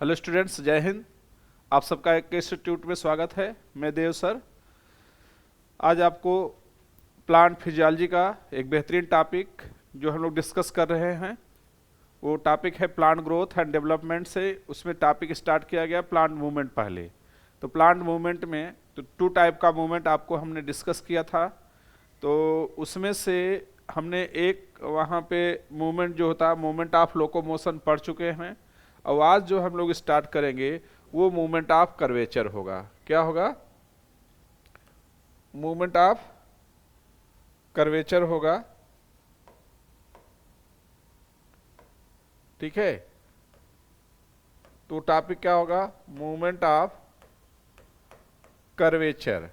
Hello students, जय हिंद। आप सबका एक इंस्टीट्यूट में स्वागत है। मैं देव सर। आज आपको प्लांट फिजियोलॉजी का एक बेहतरीन टॉपिक जो हम लोग डिस्कस कर रहे हैं, वो टॉपिक है प्लांट ग्रोथ एंड डेवलपमेंट। से उसमें टॉपिक स्टार्ट किया गया प्लांट मूवमेंट पहले। तो प्लांट मूवमेंट में तो टू टाइप का मूवमेंट आपको हमने डिस्कस किया था। तो उसमें से हमने एक वहाँ पे मूवमेंट जो होता है मूवमेंट ऑफ लोकोमोशन पढ़ चुके हैं। और आज जो हम लोग स्टार्ट करेंगे वो मूवमेंट ऑफ कर्वेचर होगा। क्या होगा? मूवमेंट ऑफ कर्वेचर होगा। ठीक है, तो टॉपिक क्या होगा? Movement of curvature.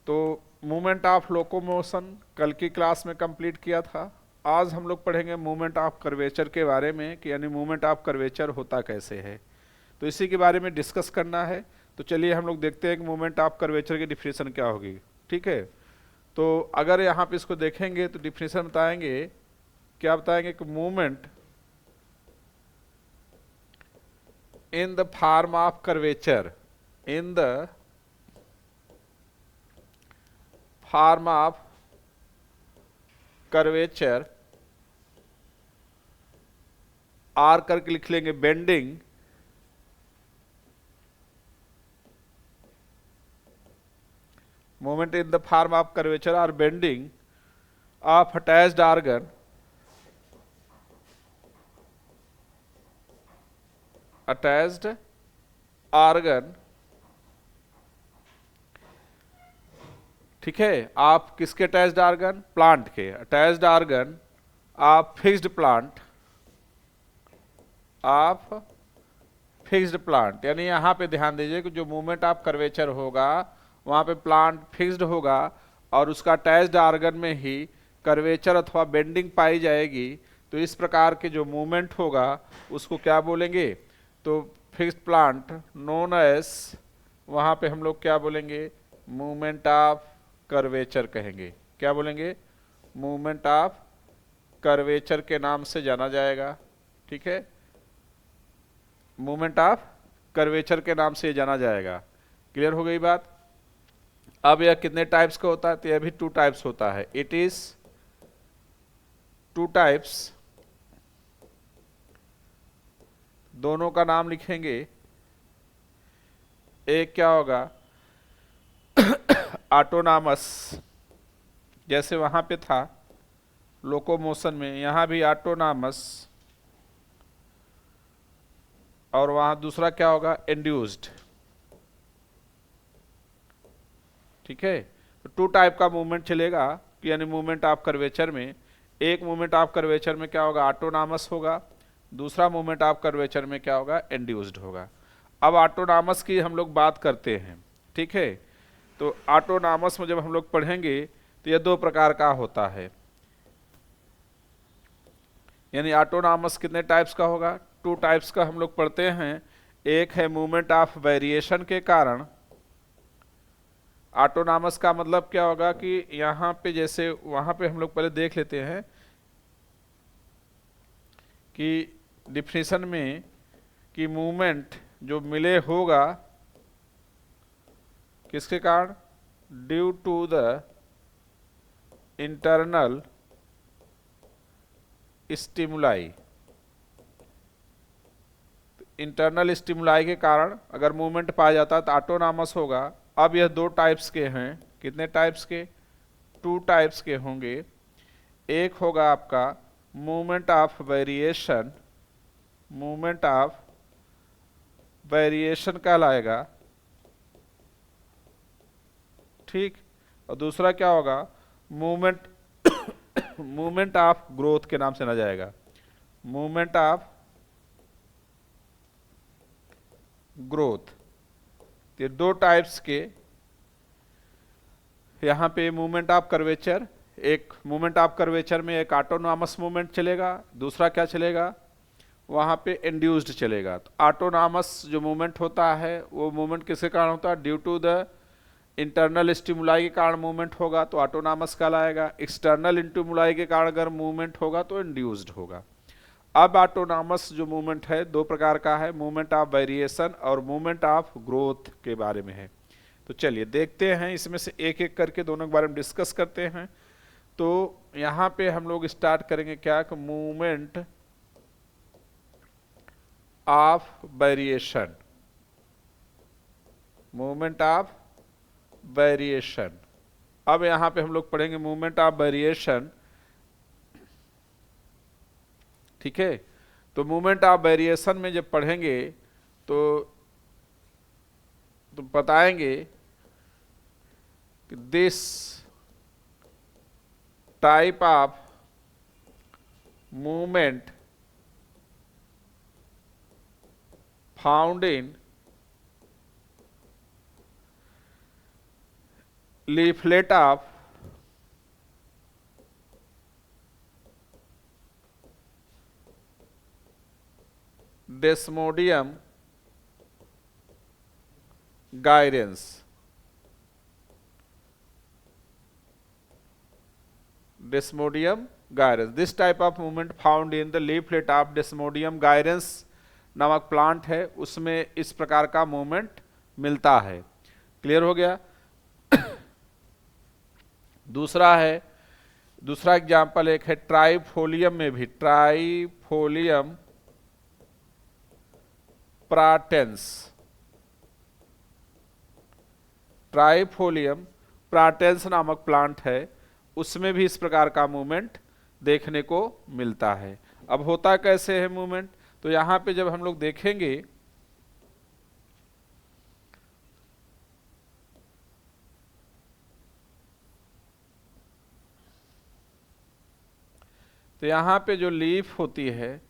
तो मूवमेंट ऑफ लोकोमोशन कल की क्लास में कंप्लीट किया था। आज हम लोग पढ़ेंगे मूवमेंट ऑफ कर्वेचर के बारे में कि यानी मूवमेंट ऑफ कर्वेचर होता कैसे है। तो इसी के बारे में डिस्कस करना है। तो चलिए हम लोग देखते हैं कि मूवमेंट ऑफ कर्वेचर की डिफिनेशन क्या होगी। ठीक है, तो अगर यहाँ पे इसको देखेंगे तो डिफिनेशन बताएंगे, क्या बताएंगे कि movement in the form of curvature, in the form of curvature, or करके लिख लेंगे bending, movement in the form of curvature और bending of attached organ, attached organ. ठीक है, आप किसके अटैच्ड ऑर्गन? प्लांट के attached organ of fixed plant, of fixed plant. यानी यहाँ पे ध्यान दीजिए कि जो मूवमेंट ऑफ कर्वेचर होगा वहाँ पे प्लांट फिक्स्ड होगा और उसका अटैच्ड ऑर्गन में ही कर्वेचर अथवा बेंडिंग पाई जाएगी। तो इस प्रकार के जो मूवमेंट होगा उसको क्या बोलेंगे? तो फिक्स्ड प्लांट नोन एज, वहाँ पे हम लोग क्या बोलेंगे? मूवमेंट ऑफ कर्वेचर कहेंगे। क्या बोलेंगे? मूवमेंट ऑफ कर्वेचर के नाम से जाना जाएगा। ठीक है, मूवमेंट ऑफ कर्वेचर के नाम से जाना जाएगा। क्लियर हो गई बात? अब यह कितने टाइप्स का होता है? तो यह भी टू टाइप्स होता है। It is two types. दोनों का नाम लिखेंगे। एक क्या होगा? ऑटोनॉमस, जैसे वहां पे था लोकोमोशन में, यहां भी ऑटोनॉमस। और वहां दूसरा क्या होगा? इंड्यूस्ड। ठीक है, तो टू टाइप का मूवमेंट चलेगा यानी मूवमेंट ऑफ कर्वेचर में। एक मूवमेंट ऑफ कर्वेचर में क्या होगा? ऑटोनॉमस होगा। दूसरा मूवमेंट ऑफ कर्वेचर में क्या होगा? इंड्यूस्ड होगा। अब ऑटोनॉमस की हम लोग बात करते हैं। ठीक है, तो ऑटोनॉमस में जब हम लोग पढ़ेंगे तो यह दो प्रकार का होता है। यानी ऑटोनॉमस कितने टाइप्स का होगा? टू टाइप्स का हम लोग पढ़ते हैं। एक है मूवमेंट ऑफ वेरिएशन के कारण। ऑटोनॉमस का मतलब क्या होगा कि यहाँ पे जैसे वहाँ पे हम लोग पहले देख लेते हैं कि डिफिनेशन में कि मूवमेंट जो मिले होगा किसके कारण? Due to the internal stimuli. Internal stimuli के कारण अगर मूवमेंट पाया जाता है तो ऑटोनॉमस होगा। अब यह दो टाइप्स के हैं। कितने टाइप्स के? टू टाइप्स के होंगे। एक होगा आपका movement of variation, movement of variation कहलाएगा। ठीक, और दूसरा क्या होगा? मूवमेंट मूवमेंट ऑफ ग्रोथ के नाम से ना जाएगा। Movement of growth. ये दो टाइप्स के यहाँ पे मूवमेंट ऑफ कर्वेचर। एक मूवमेंट ऑफ कर्वेचर में एक ऑटोनॉमस मूवमेंट चलेगा, दूसरा क्या चलेगा? वहाँ पे इंड्यूस्ड चलेगा। तो ऑटोनॉमस जो मूवमेंट होता है वो मूवमेंट किसके कारण होता है? Due to the internal stimuli के कारण मूवमेंट होगा तो ऑटोनॉमस कहलाएगा। एक्सटर्नल स्टिमुलाई के कारण अगर मूवमेंट होगा तो इंड्यूस्ड होगा। अब ऑटोनॉमस जो मूवमेंट है दो प्रकार का है, मूवमेंट ऑफ वेरिएशन और मूवमेंट ऑफ ग्रोथ के बारे में है। तो चलिए देखते हैं इसमें से एक एक करके दोनों के बारे में डिस्कस करते हैं। तो यहां पे हम लोग स्टार्ट करेंगे क्या कि movement of variation, movement of variation. अब यहां पे हम लोग पढ़ेंगे मूवमेंट ऑफ वेरिएशन, ठीक है। तो मूवमेंट ऑफ वेरिएशन में जब पढ़ेंगे तो बताएंगे कि this type of movement found in leaflet of Desmodium gyrans, Desmodium gyrans। This type of movement found in the leaflet of Desmodium gyrans नामक प्लांट है, उसमें इस प्रकार का मूवमेंट मिलता है। क्लियर हो गया। दूसरा है, दूसरा एग्जाम्पल एक है ट्राइफोलियम में भी, ट्राइफोलियम प्राटेंस, ट्राइफोलियम प्राटेंस नामक प्लांट है, उसमें भी इस प्रकार का मूवमेंट देखने को मिलता है। अब होता कैसे है मूवमेंट, तो यहां पे जब हम लोग देखेंगे तो यहां पे जो लीफ होती है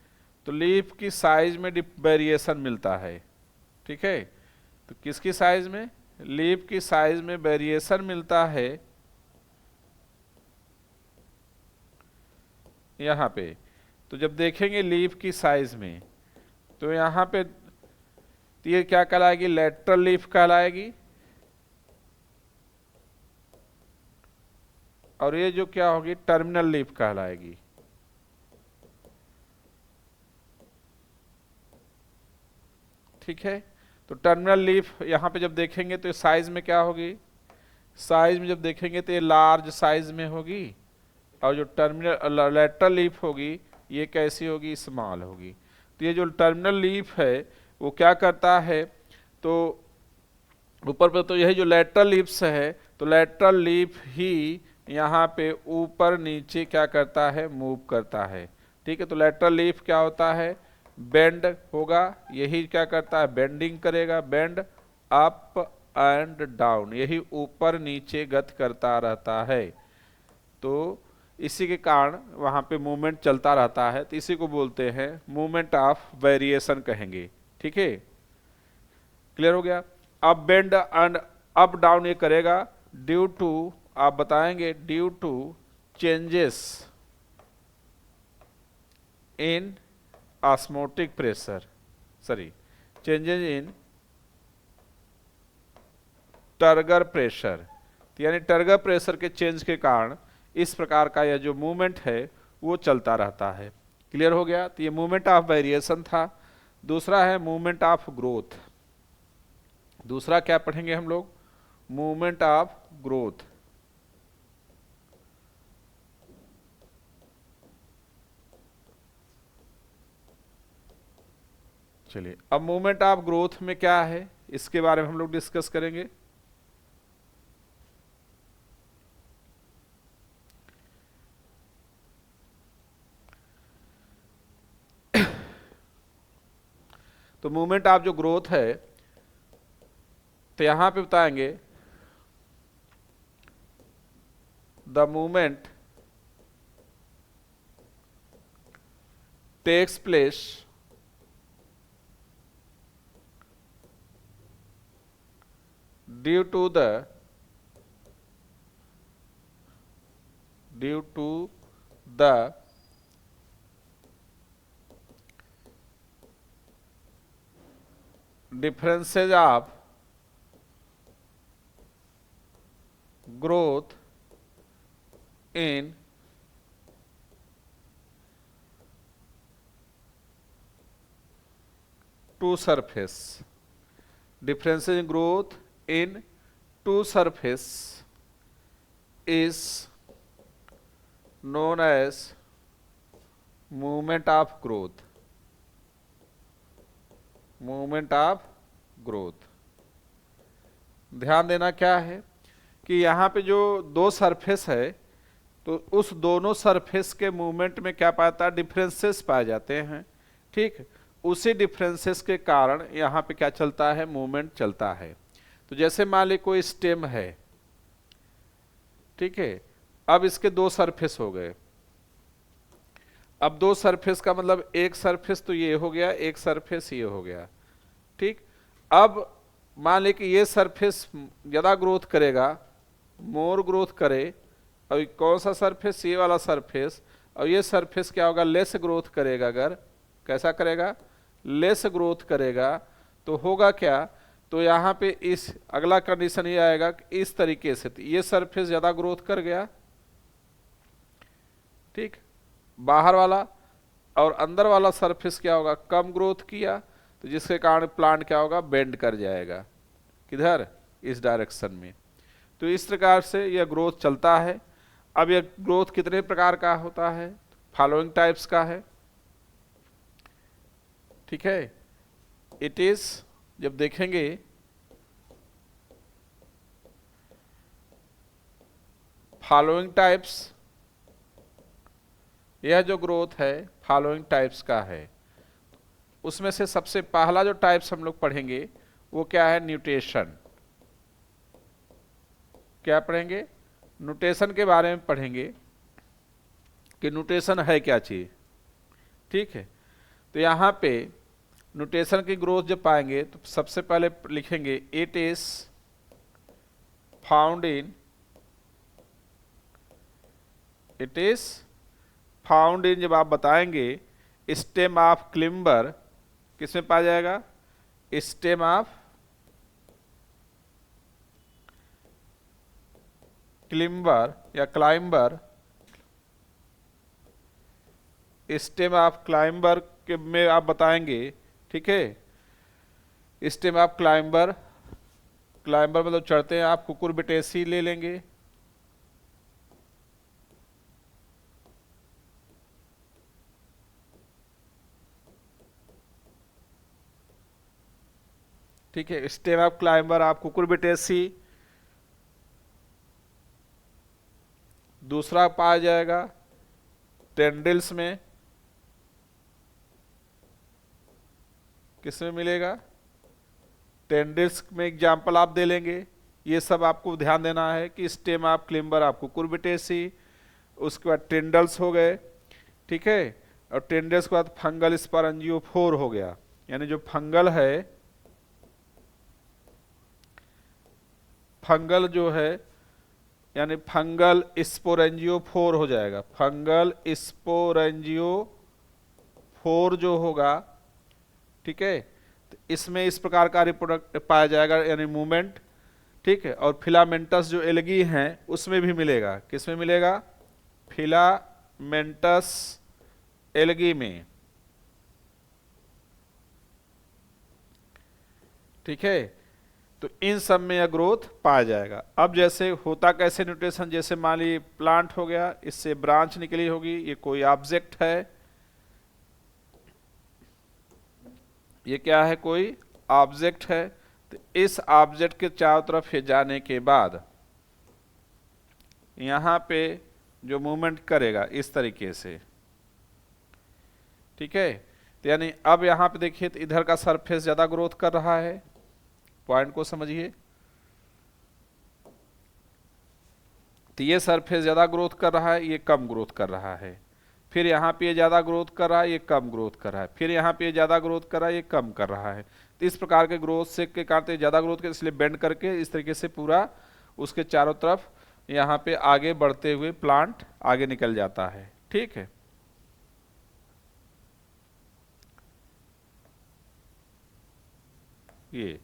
तो लीफ की साइज में वेरिएशन मिलता है, ठीक है। तो किसकी साइज में, लीफ की साइज में वेरिएशन मिलता है यहां पे। तो जब देखेंगे लीफ की साइज में तो यहां पे तो ये क्या कहलाएगी, लेटरल लीफ कहलाएगी, और ये जो क्या होगी टर्मिनल लीफ कहलाएगी। ठीक है। तो टर्मिनल लीफ यहां पे जब देखेंगे तो साइज में क्या होगी, साइज में जब देखेंगे तो ये लार्ज साइज में होगी, और जो टर्मिनल लेटरल लीफ होगी ये कैसी होगी, स्मॉल होगी। तो ये जो टर्मिनल लीफ है वो क्या करता है, तो ऊपर पे तो यही जो लेटरल लीफ्स है तो लेटरल लीफ ही यहाँ पे ऊपर नीचे क्या करता है, मूव करता है। ठीक है। तो लेटरल लीफ क्या होता है, बेंड होगा, यही क्या करता है, बेंडिंग करेगा, बेंड अप एंड डाउन, यही ऊपर नीचे गति करता रहता है। तो इसी के कारण वहां पे मूवमेंट चलता रहता है, तो इसी को बोलते हैं मूवमेंट ऑफ वेरिएशन कहेंगे। ठीक है, क्लियर हो गया। अब बेंड एंड अप डाउन ये करेगा ड्यू टू, आप बताएंगे due to changes in osmotic pressure, sorry changes in turgor pressure, यानी टर्गर प्रेशर के चेंज के कारण इस प्रकार का यह जो मूवमेंट है वो चलता रहता है। क्लियर हो गया। तो ये मूवमेंट ऑफ वेरिएशन था। दूसरा है मूवमेंट ऑफ ग्रोथ। दूसरा क्या पढ़ेंगे हम लोग, मूवमेंट ऑफ ग्रोथ। चलिए अब मूवमेंट ऑफ ग्रोथ में क्या है इसके बारे में हम लोग डिस्कस करेंगे। तो मूवमेंट ऑफ जो ग्रोथ है तो यहां पे बताएंगे the movement takes place due to the differences of growth in two surface, differences in growth in two surface is known as movement of growth, movement of growth। ध्यान देना क्या है कि यहाँ पे जो दो सरफेस है तो उस दोनों सरफेस के मूवमेंट में क्या पाता है, डिफरेंसेस पाए जाते हैं। ठीक, उसी डिफरेंसेस के कारण यहाँ पे क्या चलता है, मूवमेंट चलता है। तो जैसे मान ली कोई स्टेम है, ठीक है, अब इसके दो सरफेस हो गए। अब दो सरफेस का मतलब एक सरफेस तो ये हो गया, एक सरफेस ये हो गया। ठीक, अब मान ली कि ये सरफेस ज्यादा ग्रोथ करेगा, मोर ग्रोथ करे, और कौन सा सरफेस, ये वाला सरफेस, और ये सरफेस क्या होगा, लेस ग्रोथ करेगा। अगर कैसा करेगा, लेस ग्रोथ करेगा, तो होगा क्या, तो यहाँ पे इस अगला कंडीशन ये आएगा कि इस तरीके से ये सरफेस ज्यादा ग्रोथ कर गया, ठीक, बाहर वाला, और अंदर वाला सरफेस क्या होगा, कम ग्रोथ किया, तो जिसके कारण प्लांट क्या होगा, बेंड कर जाएगा। किधर, इस डायरेक्शन में। तो इस प्रकार से यह ग्रोथ चलता है। अब यह ग्रोथ कितने प्रकार का होता है, फॉलोइंग टाइप्स का है। ठीक है, इट इज, जब देखेंगे फॉलोइंग टाइप्स, यह जो ग्रोथ है फॉलोइंग टाइप्स का है। उसमें से सबसे पहला जो टाइप्स हम लोग पढ़ेंगे वो क्या है, न्यूटेशन। क्या पढ़ेंगे, न्यूटेशन के बारे में पढ़ेंगे कि न्यूटेशन है क्या चीज। ठीक है, तो यहाँ पे न्यूटेशन की ग्रोथ जब पाएंगे तो सबसे पहले लिखेंगे it is found in, it is found in, जब आप बताएंगे स्टेम ऑफ क्लिम्बर, किसमें पाया जाएगा, स्टेम ऑफ क्लिम्बर या क्लाइंबर, स्टेम ऑफ क्लाइंबर के में आप बताएंगे। ठीक है, स्टेम ऑफ क्लाइंबर, क्लाइंबर मतलब चढ़ते हैं आप, कुकुरबिटेसी ले लेंगे। ठीक है, स्टेम ऑफ क्लाइंबर आप कुकुरबिटेसी। दूसरा पाया जाएगा टेंडिल्स में, किसमें मिलेगा, टेंडिल्स में एग्जाम्पल आप दे लेंगे। ये सब आपको ध्यान देना है कि स्टेम ऑफ क्लिम्बर आप कुकुरबिटेसी, उसके बाद टेंडल्स हो गए। ठीक है, और टेंडल्स के बाद फंगल स्पोरेंजियोफोर हो गया, यानी जो फंगल है, फंगल जो है यानी फंगल स्पोरेंजियोफोर हो जाएगा। फंगल स्पोरेंजियोफोर जो होगा, ठीक है, तो इसमें इस प्रकार का रिप्रोडक्ट पाया जाएगा, यानी मूवमेंट। ठीक है, और फिलामेंटस जो एल्गी हैं उसमें भी मिलेगा, किसमें मिलेगा, फिलामेंटस एल्गी में। ठीक है, तो इन सब में यह ग्रोथ पाया जाएगा। अब जैसे होता कैसे न्यूट्रिशन, जैसे मान ली प्लांट हो गया, इससे ब्रांच निकली होगी, ये कोई ऑब्जेक्ट है, ये क्या है, कोई ऑब्जेक्ट है। तो इस ऑब्जेक्ट के चारों तरफ ये जाने के बाद यहाँ पे जो मूवमेंट करेगा इस तरीके से। ठीक है, तो यानी अब यहाँ पे देखिए तो इधर का सरफेस ज्यादा ग्रोथ कर रहा है, पॉइंट को समझिए। तो ये सरफेस ज्यादा ग्रोथ कर रहा है, ये कम ग्रोथ कर रहा है। फिर यहाँ पे ये ज्यादा ग्रोथ कर रहा है, ये कम ग्रोथ कर रहा है। फिर यहाँ पे ये ज्यादा ग्रोथ कर रहा है, ये कम कर रहा है। तो इस प्रकार के ग्रोथ से के कारण ज्यादा ग्रोथ के, इसलिए बेंड करके इस तरीके से पूरा उसके चारों तरफ यहाँ पे आगे बढ़ते हुए प्लांट आगे निकल जाता है। ठीक है, ये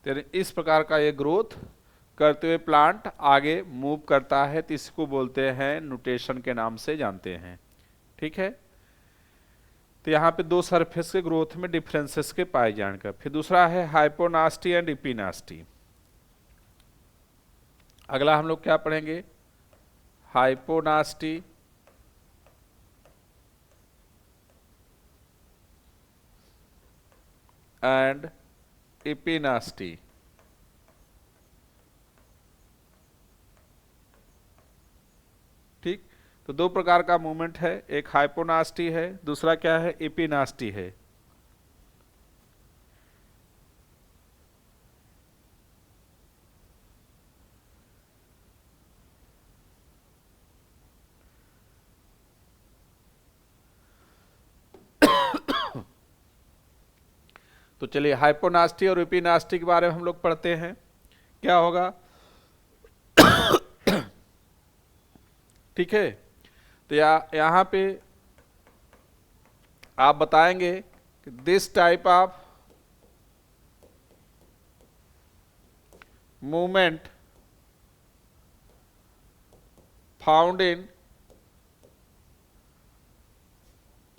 यानी इस प्रकार का ये ग्रोथ करते हुए प्लांट आगे मूव करता है, तो इसको बोलते हैं न्यूटेशन के नाम से जानते हैं। ठीक है, तो यहाँ पे दो सरफेस के ग्रोथ में डिफरेंसेस के पाए जाने का। फिर दूसरा है हाइपोनास्टी एंड इपिनास्टी। अगला हम लोग क्या पढ़ेंगे, हाइपोनास्टी एंड इपिनास्टी। ठीक, तो दो प्रकार का मूवमेंट है, एक हाइपोनास्टी है, दूसरा क्या है, इपिनास्टी है। तो चलिए हाइपोनास्टी और इपिनास्टी के बारे में हम लोग पढ़ते हैं। क्या होगा, ठीक है, तो यहाँ पे आप बताएंगे कि this type of movement found in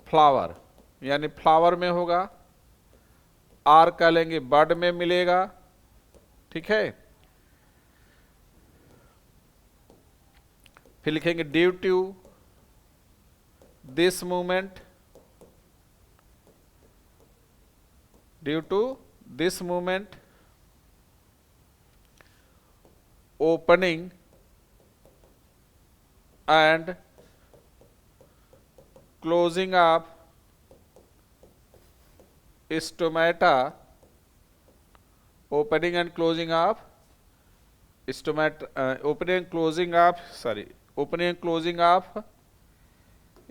flower, यानी फ्लावर में होगा, आर कह लेंगे बड में मिलेगा। ठीक है, फिर लिखेंगे due to this movement, due to this movement opening and closing of stomata, opening and closing of stomata, opening and closing of, sorry, opening and closing of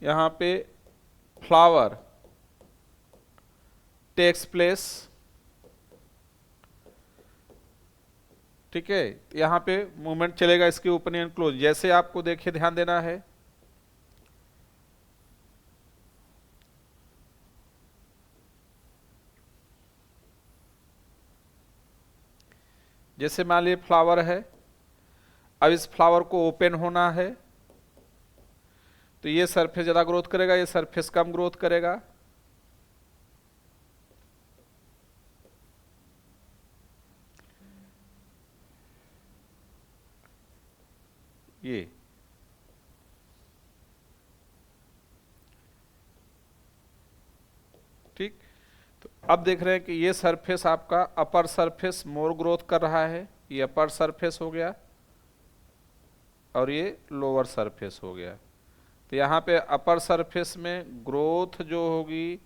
यहाँ पे फ्लावर टेक्स प्लेस। ठीक है, यहाँ पे मूवमेंट चलेगा इसके opening and close. जैसे आपको देखिए ध्यान देना है, जैसे मान लीजिए फ्लावर है, अब इस फ्लावर को ओपन होना है, तो ये सरफेस ज्यादा ग्रोथ करेगा, ये सरफेस कम ग्रोथ करेगा। ये ठीक, तो अब देख रहे हैं कि ये सरफेस आपका अपर सरफेस मोर ग्रोथ कर रहा है, ये अपर सरफेस हो गया और ये लोअर सरफेस हो गया। तो यहाँ पे अपर सरफेस में ग्रोथ जो होगी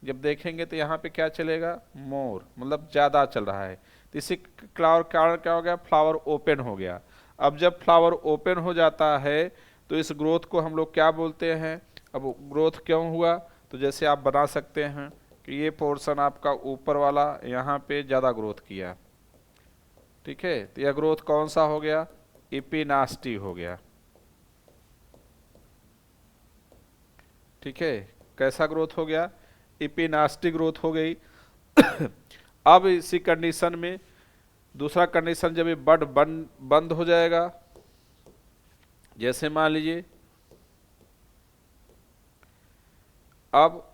जब देखेंगे तो यहाँ पे क्या चलेगा, मोर, मतलब ज़्यादा चल रहा है। तो इसी कारण क्या हो गया, फ्लावर ओपन हो गया। अब जब फ्लावर ओपन हो जाता है तो इस ग्रोथ को हम लोग क्या बोलते हैं। अब ग्रोथ क्यों हुआ, तो जैसे आप बना सकते हैं कि ये पोर्शन आपका ऊपर वाला यहाँ पे ज़्यादा ग्रोथ किया। ठीक है, तो यह ग्रोथ कौन सा हो गया, इपिनास्टी हो गया। ठीक है, कैसा ग्रोथ हो गया, इपिनास्टी ग्रोथ हो गई। अब इसी कंडीशन में दूसरा कंडीशन, जब ये बड बंद हो जाएगा, जैसे मान लीजिए अब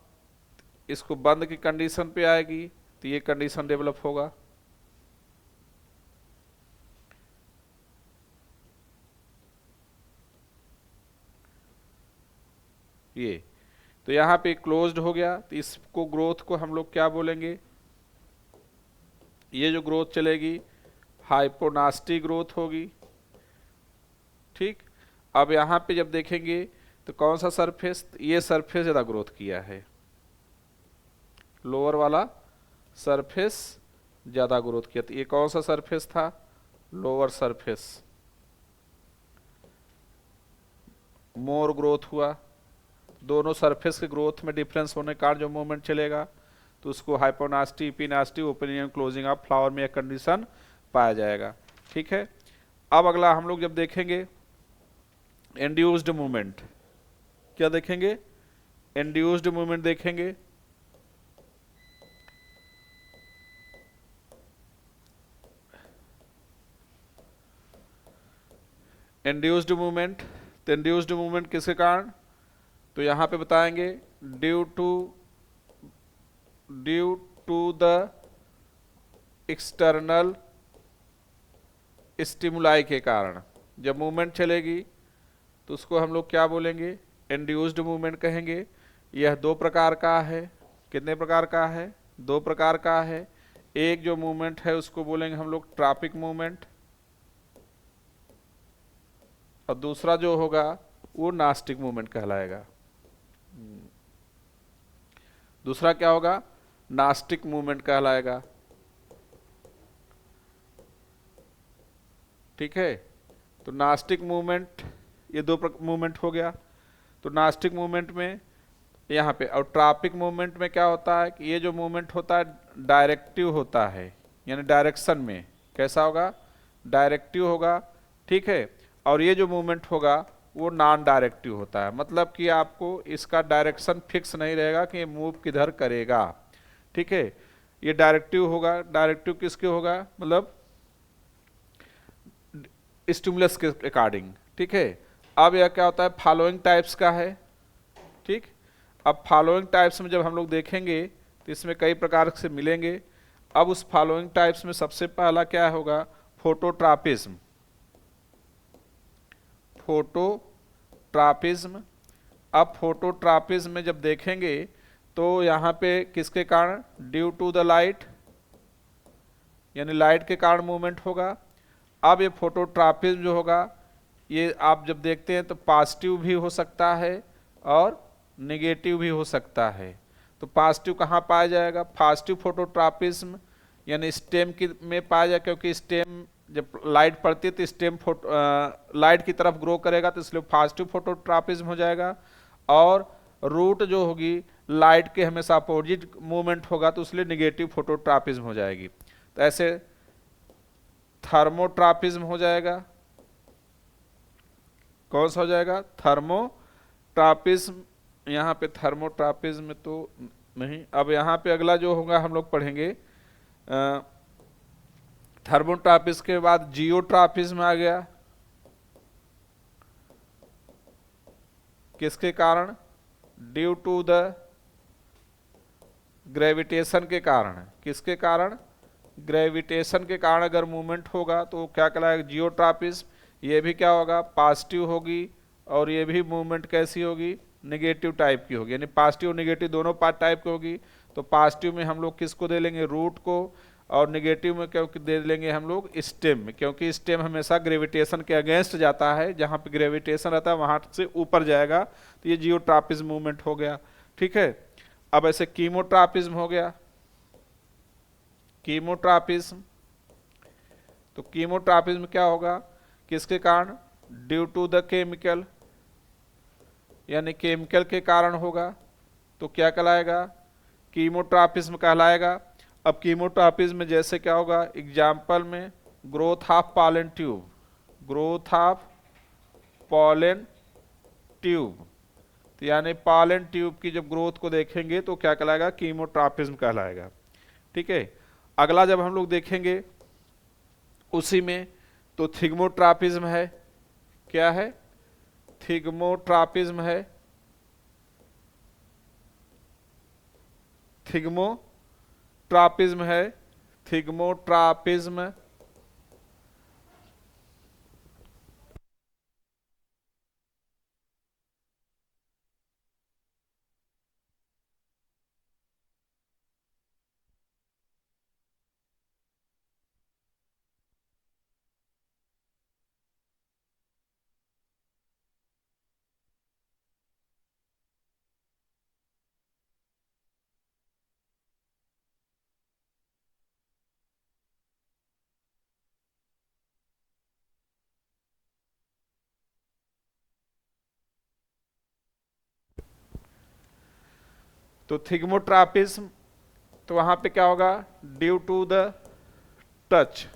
इसको बंद की कंडीशन पे आएगी तो ये कंडीशन डेवलप होगा। ये तो यहाँ पे क्लोज्ड हो गया, तो इसको ग्रोथ को हम लोग क्या बोलेंगे, ये जो ग्रोथ चलेगी हाइपोनास्टी ग्रोथ होगी। ठीक, अब यहाँ पे जब देखेंगे तो कौन सा सरफेस, ये सरफेस ज़्यादा ग्रोथ किया है, लोअर वाला सरफेस ज़्यादा ग्रोथ किया। तो ये कौन सा सरफेस था, लोअर सरफेस, मोर ग्रोथ हुआ। दोनों सरफेस के ग्रोथ में डिफरेंस होने के कारण जो मूवमेंट चलेगा तो उसको hyponasty, epinasty, opening and closing of flower में एक कंडीशन पाया जाएगा। ठीक है, अब अगला हम लोग जब देखेंगे इंड्यूस्ड मूवमेंट, क्या देखेंगे, इंड्यूस्ड मूवमेंट देखेंगे। इंड्यूस्ड मूवमेंट, तो इंड्यूस्ड मूवमेंट किसके कारण, तो यहाँ पे बताएंगे due to the external stimuli के कारण। जब मूवमेंट चलेगी तो उसको हम लोग क्या बोलेंगे, इंड्यूस्ड मूवमेंट कहेंगे। यह दो प्रकार का है। कितने प्रकार का है, दो प्रकार का है। एक जो मूवमेंट है उसको बोलेंगे हम लोग ट्रॉपिक मूवमेंट, और दूसरा जो होगा वो नास्टिक मूवमेंट कहलाएगा। दूसरा क्या होगा, नास्टिक मूवमेंट कहलाएगा। ठीक है, तो नास्टिक मूवमेंट, ये दो मूवमेंट हो गया। तो नास्टिक मूवमेंट में यहाँ पे, और ट्रॉपिक मूवमेंट में क्या होता है कि ये जो मूवमेंट होता है डायरेक्टिव होता है, यानी डायरेक्शन में। कैसा होगा, डायरेक्टिव होगा। ठीक है, और ये जो मूवमेंट होगा वो नॉन डायरेक्टिव होता है, मतलब कि आपको इसका डायरेक्शन फिक्स नहीं रहेगा कि ये मूव किधर करेगा। ठीक है, ये डायरेक्टिव होगा। डायरेक्टिव किसके होगा, मतलब स्टिमुलस के अकॉर्डिंग। ठीक है, अब यह क्या होता है, फॉलोइंग टाइप्स का है। ठीक, अब फॉलोइंग टाइप्स में जब हम लोग देखेंगे तो इसमें कई प्रकार से मिलेंगे। अब उस फॉलोइंग टाइप्स में सबसे पहला क्या होगा, फोटोट्रॉपिज्म। फोटोट्रॉपिज्म, अब फोटोट्रॉपिज्म में जब देखेंगे तो यहाँ पे किसके कारण, ड्यू टू द लाइट, यानी लाइट के कारण मूवमेंट होगा। अब ये फोटोट्रॉपिज्म जो होगा ये आप जब देखते हैं तो पॉजिटिव भी हो सकता है और नेगेटिव भी हो सकता है। तो पॉजिटिव कहाँ पाया जाएगा, पॉजिटिव फोटोट्रॉपिज्म यानी स्टेम की में पाया जाए, क्योंकि स्टेम जब लाइट पड़ती है तो स्टेम लाइट की तरफ ग्रो करेगा, तो इसलिए पॉजिटिव फोटोट्रॉपिज्म हो जाएगा। और रूट जो होगी लाइट के हमेशा अपोजिट मूवमेंट होगा, तो इसलिए नेगेटिव फोटोट्रॉपिज्म हो जाएगी। तो ऐसे थर्मोट्रॉपिज्म हो जाएगा। कौन सा हो जाएगा, थर्मोट्रॉपिज्म। यहाँ पे थर्मोट्रॉपिज्म में तो नहीं। अब यहाँ पे अगला जो होगा हम लोग पढ़ेंगे, थर्मोट्रॉपिज्म के बाद जियोट्रॉपिज्म आ गया। किसके कारण, ड्यू टू द ग्रेविटेशन के कारण। किसके कारण, ग्रेविटेशन के कारण अगर मूवमेंट होगा तो क्या कहलाएगा, जियोट्रॉपिज्म। ये भी क्या होगा, पॉजिटिव होगी, और ये भी मूवमेंट कैसी होगी, नेगेटिव टाइप की होगी, यानी पॉजिटिव और नेगेटिव दोनों पार्ट टाइप की होगी। तो पॉजिटिव में हम लोग किसको दे लेंगे, रूट को, और नेगेटिव में क्योंकि दे लेंगे हम लोग स्टेम में, क्योंकि स्टेम हमेशा ग्रेविटेशन के अगेंस्ट जाता है। जहाँ पे ग्रेविटेशन रहता है वहाँ से ऊपर जाएगा, तो ये जियोट्रॉपिज्म मूवमेंट हो गया। ठीक है, अब ऐसे कीमोट्रॉपिज्म हो गया। कीमोट्रॉपिज्म, तो कीमोट्रॉपिज्म क्या होगा, किसके कारण, ड्यू टू द केमिकल, यानी केमिकल के कारण होगा। तो क्या कहलाएगा, कीमोट्रॉपिज्म कहलाएगा। अब कीमोट्रॉपिज्म में जैसे क्या होगा, एग्जाम्पल में growth of pollen tube, growth of pollen tube, तो यानी पॉलन ट्यूब की जब ग्रोथ को देखेंगे तो क्या कहलाएगा, कीमोट्रॉपिज्म कहलाएगा। ठीक है, अगला जब हम लोग देखेंगे उसी में तो थिग्मोट्रॉपिज्म है। क्या है, थिग्मोट्रॉपिज्म है। थिग्मोट्रॉपिज्म है, थिग्मोट्रॉपिज्म। तो थिग्मोट्रॉपिज्म, तो वहां पे क्या होगा, ड्यू टू द टच,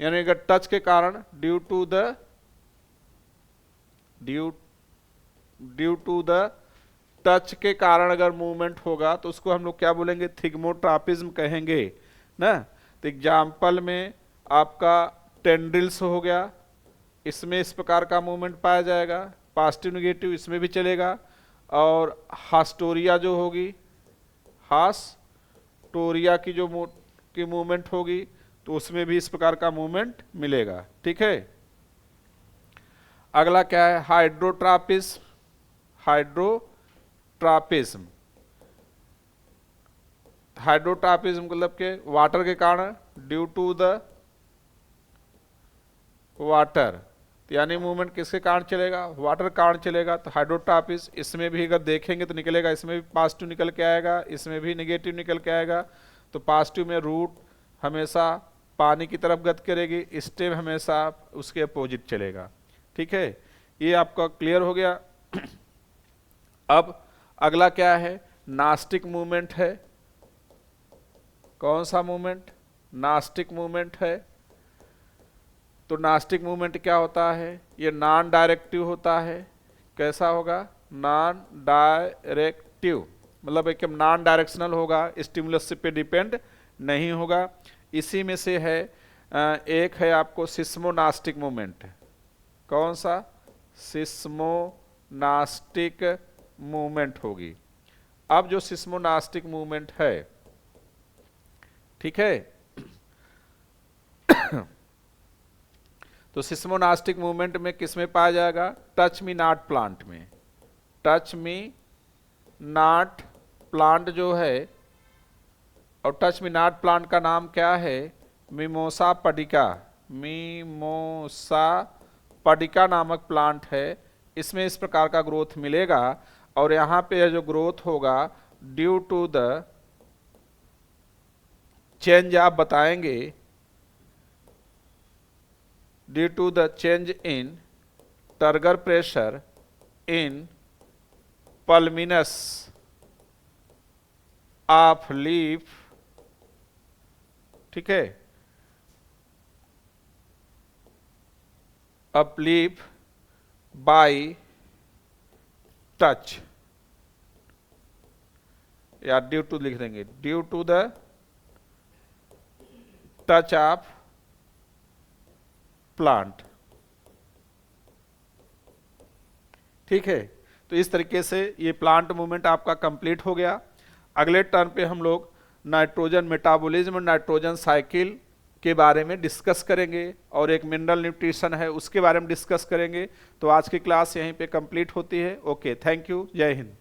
यानी अगर टच के कारण, ड्यू टू द टच के कारण अगर मूवमेंट होगा तो उसको हम लोग क्या बोलेंगे, थिग्मोट्रॉपिज्म कहेंगे ना। तो एग्जाम्पल में आपका टेंड्रिल्स हो गया, इसमें इस प्रकार का मूवमेंट पाया जाएगा, पॉजिटिव नेगेटिव इसमें भी चलेगा। और हास्टोरिया जो होगी, हास्टोरिया की जो मूवमेंट होगी तो उसमें भी इस प्रकार का मूवमेंट मिलेगा। ठीक है। अगला क्या है, हाइड्रोट्रापिज्म। हाइड्रोट्रापिज्म, हाइड्रोट्रापिज्म मतलब के वाटर के कारण, ड्यू टू द वाटर, यानी मूवमेंट किसके कारण चलेगा, वाटर कारण चलेगा। तो हाइड्रोट्रापिज्म, इसमें भी अगर देखेंगे तो निकलेगा, इसमें भी पॉजिटिव निकल के आएगा, इसमें भी नेगेटिव निकल के आएगा। तो पॉजिटिव में रूट हमेशा पानी की तरफ गति करेगी, स्टेम हमेशा उसके अपोजिट चलेगा। ठीक है, ये आपका क्लियर हो गया। अब अगला क्या है, नास्टिक मूवमेंट है। कौन सा मूवमेंट, नास्टिक मूवमेंट है। तो नास्टिक मूवमेंट क्या होता है, ये नॉन डायरेक्टिव होता है। कैसा होगा, नॉन डायरेक्टिव, मतलब एकदम नॉन डायरेक्शनल होगा, स्टिमुलस पे डिपेंड नहीं होगा। इसी में से है एक है आपको सिस्मोनास्टिक मूवमेंट। कौन सा, सिस्मोनास्टिक मूवमेंट होगी। अब जो सिस्मोनास्टिक मूवमेंट है, ठीक है, तो सिस्मोनास्टिक मूवमेंट में किस में पाया जाएगा, टच मी नॉट प्लांट में। टच मी नॉट प्लांट जो है, और टच मी नॉट प्लांट का नाम क्या है, मिमोसा पडिका। मिमोसा पडिका नामक प्लांट है। इसमें इस प्रकार का ग्रोथ मिलेगा, और यहाँ पे जो ग्रोथ होगा ड्यू टू द चेंज, आप बताएंगे, due to the change in turgor pressure in pulvinus of leaf. ठीक है, अप लीफ बाय टच, या ड्यू टू लिख देंगे, due to the touch of plant. ठीक है, तो इस तरीके से ये प्लांट मूवमेंट आपका कंप्लीट हो गया। अगले टर्न पे हम लोग नाइट्रोजन मेटाबॉलिज्म और नाइट्रोजन साइकिल के बारे में डिस्कस करेंगे, और एक मिनरल न्यूट्रिशन है उसके बारे में डिस्कस करेंगे। तो आज की क्लास यहीं पे कंप्लीट होती है। ओके, थैंक यू, जय हिंद।